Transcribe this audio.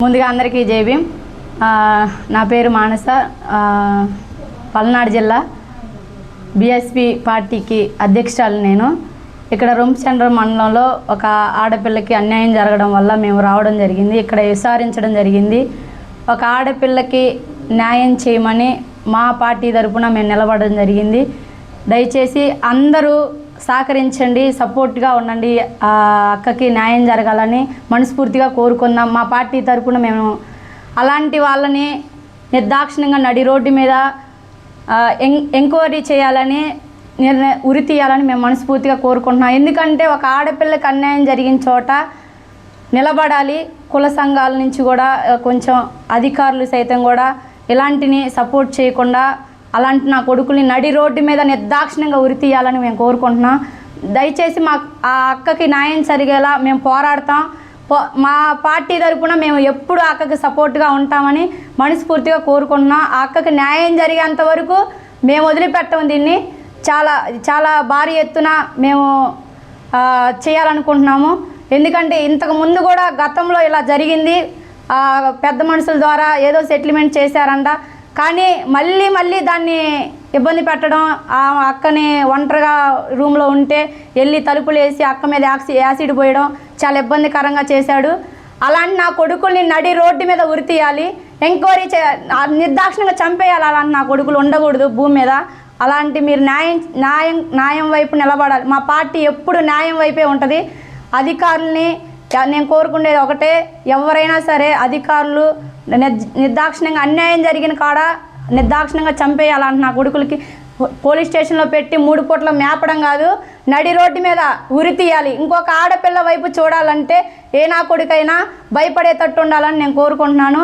ముందుగా అందరికీ జై భీమ్. నా పేరు మానస. పల్నాడు జిల్లా బీఎస్పీ పార్టీకి అధ్యక్షురాలు నేను. ఇక్కడ రొంపిచెండ్ర మండలంలో ఒక ఆడపిల్లకి అన్యాయం జరగడం వల్ల మేము రావడం జరిగింది. ఇక్కడ విచారించడం జరిగింది. ఒక ఆడపిల్లకి న్యాయం చేయమని మా పార్టీ తరపున మేము నిలబడడం జరిగింది. దయచేసి అందరూ సహకరించండి, సపోర్ట్గా ఉండండి. అక్కకి న్యాయం జరగాలని మనస్ఫూర్తిగా కోరుకుందాం. మా పార్టీ తరపున మేము అలాంటి వాళ్ళని నిర్దాక్షిణ్యంగా నడి రోడ్డు మీద ఎంక్వైరీ చేయాలని ఉరి తీయాలని మేము మనస్ఫూర్తిగా కోరుకుంటున్నాం. ఎందుకంటే ఒక ఆడపిల్లకి అన్యాయం జరిగిన చోట నిలబడాలి. కుల సంఘాల నుంచి కూడా కొంచెం అధికారులు సైతం కూడా ఇలాంటిని సపోర్ట్ చేయకుండా అలాంటి నా కొడుకుని నడి రోడ్డు మీద నిర్దాక్షిణ్యంగా ఉరి తీయాలని మేము కోరుకుంటున్నాం. దయచేసి ఆ అక్కకి న్యాయం జరిగేలా మేము పోరాడతాం. మా పార్టీ తరపున మేము ఎప్పుడు అక్కకి సపోర్ట్గా ఉంటామని మనస్ఫూర్తిగా కోరుకుంటున్నాం. ఆ అక్కకి న్యాయం జరిగేంత వరకు మేము వదిలిపెట్టము. దీన్ని చాలా చాలా భారీ ఎత్తున మేము చేయాలనుకుంటున్నాము. ఎందుకంటే ఇంతకు ముందు కూడా గతంలో ఇలా జరిగింది. పెద్ద మనుషుల ద్వారా ఏదో సెటిల్మెంట్ చేశారంట. కానీ మళ్ళీ దాన్ని ఇబ్బంది పెట్టడం, ఆ అక్కని ఒంటరిగా రూమ్లో ఉంటే వెళ్ళి తలుపులు వేసి అక్క మీద యాసిడ్ పోయడం చాలా ఇబ్బందికరంగా చేశాడు. అలాంటి నా కొడుకుల్ని నడి రోడ్డు మీద ఉరి తీయాలి, ఎంక్వైరీ నిర్దాక్షిణంగా చంపేయాలి. అలాంటి నా కొడుకులు ఉండకూడదు భూమి మీద. అలాంటి మీరు న్యాయం వైపు నిలబడాలి. మా పార్టీ ఎప్పుడు న్యాయం వైపే ఉంటుంది. అధికారుల్ని నేను కోరుకునేది ఒకటే, ఎవరైనా సరే అధికారులు నిర్దాక్షిణ్యంగా అన్యాయం జరిగిన కాడ నిర్దాక్షిణ్యంగా చంపేయాలంట. నా కొడుకులకి పోలీస్ స్టేషన్లో పెట్టి 3 పూట్ల మేపడం కాదు, నడి రోడ్డు మీద ఉరి తీయాలి. ఇంకొక ఆడపిల్ల వైపు చూడాలంటే ఏ నా కొడుకైనా భయపడేటట్టు ఉండాలని నేను కోరుకుంటున్నాను.